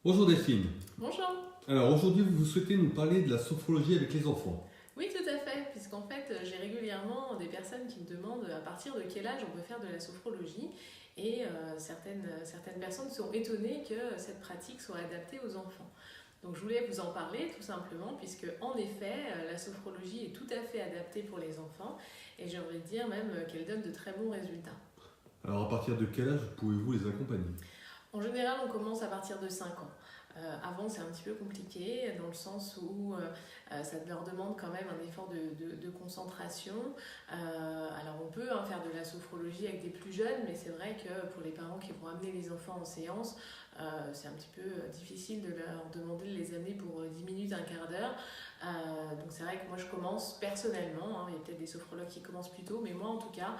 Bonjour Delphine. Bonjour. Alors aujourd'hui vous souhaitez nous parler de la sophrologie avec les enfants. Oui, tout à fait, puisqu'en fait, j'ai régulièrement des personnes qui me demandent à partir de quel âge on peut faire de la sophrologie. Et certaines personnes sont étonnées que cette pratique soit adaptée aux enfants. Donc je voulais vous en parler tout simplement, puisque en effet, la sophrologie est tout à fait adaptée pour les enfants. Et j'aimerais dire même qu'elle donne de très bons résultats. Alors à partir de quel âge pouvez-vous les accompagner? En général, on commence à partir de 5 ans. Avant, c'est un petit peu compliqué dans le sens où ça leur demande quand même un effort de concentration. Alors, on peut faire de la sophrologie avec des plus jeunes, mais c'est vrai que pour les parents qui vont amener les enfants en séance, c'est un petit peu difficile de leur demander de les amener pour 10 minutes, un quart d'heure. Donc, c'est vrai que moi, je commence personnellement. Il y a peut-être des sophrologues qui commencent plus tôt, mais moi, en tout cas,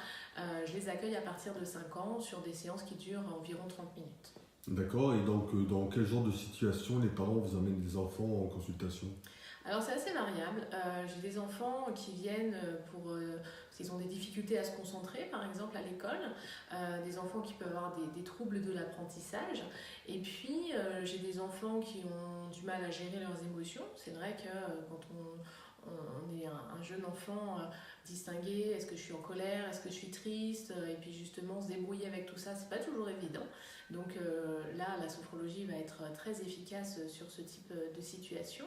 je les accueille à partir de 5 ans sur des séances qui durent environ 30 minutes. D'accord, et donc dans quel genre de situation les parents vous amènent des enfants en consultation? Alors c'est assez variable. J'ai des enfants qui viennent s'ils ont des difficultés à se concentrer, par exemple à l'école, des enfants qui peuvent avoir des troubles de l'apprentissage, et puis j'ai des enfants qui ont du mal à gérer leurs émotions. C'est vrai que quand on est un jeune enfant, distinguer est-ce que je suis en colère, est-ce que je suis triste, et puis justement se débrouiller avec tout ça, c'est pas toujours évident. Donc là, la sophrologie va être très efficace sur ce type de situation.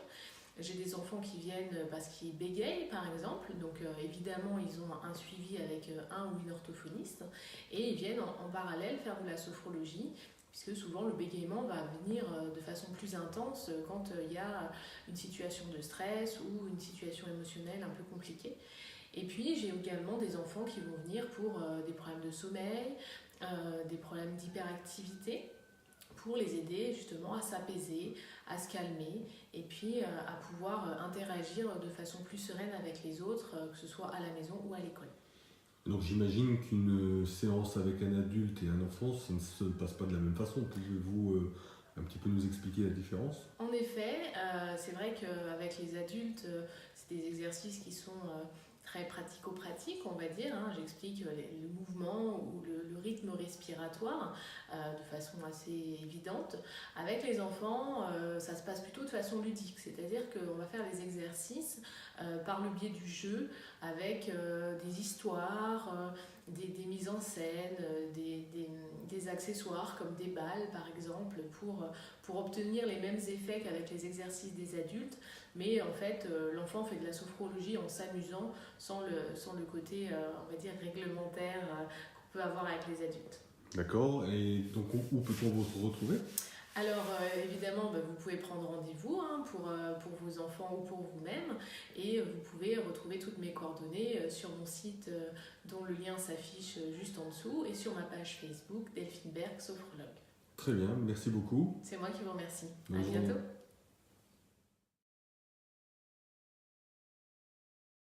J'ai des enfants qui viennent parce qu'ils bégayent, par exemple. Donc, évidemment, ils ont un suivi avec un ou une orthophoniste. Et ils viennent en parallèle faire de la sophrologie, puisque souvent le bégaiement va venir de façon plus intense quand il y a une situation de stress ou une situation émotionnelle un peu compliquée. Et puis, j'ai également des enfants qui vont venir pour des problèmes de sommeil, des problèmes d'hyperactivité, pour les aider justement à s'apaiser, à se calmer et puis à pouvoir interagir de façon plus sereine avec les autres, que ce soit à la maison ou à l'école. Donc j'imagine qu'une séance avec un adulte et un enfant, ça ne se passe pas de la même façon. Pouvez-vous un petit peu nous expliquer la différence? En effet, c'est vrai qu'avec les adultes, c'est des exercices qui sont très pratico-pratiques, on va dire. J'explique le mouvement ou le rythme respiratoire de façon assez évidente. Avec les enfants, ça se passe plutôt de façon ludique, c'est-à-dire qu'on va faire les exercices par le biais du jeu, avec des histoires, des mises en scène, des accessoires comme des balles par exemple, pour obtenir les mêmes effets qu'avec les exercices des adultes. Mais en fait, l'enfant fait de la sophrologie en s'amusant sans le côté, on va dire, réglementaire qu'on peut avoir avec les adultes. D'accord, et donc où peut-on vous retrouver? Alors évidemment, vous pouvez prendre rendez-vous pour vos enfants ou pour vous-même, et vous pouvez retrouver toutes mes coordonnées sur mon site dont le lien s'affiche juste en dessous, et sur ma page Facebook Delphine Berg, sophrologue. Très bien, merci beaucoup. C'est moi qui vous remercie. Bonne À journée. bientôt.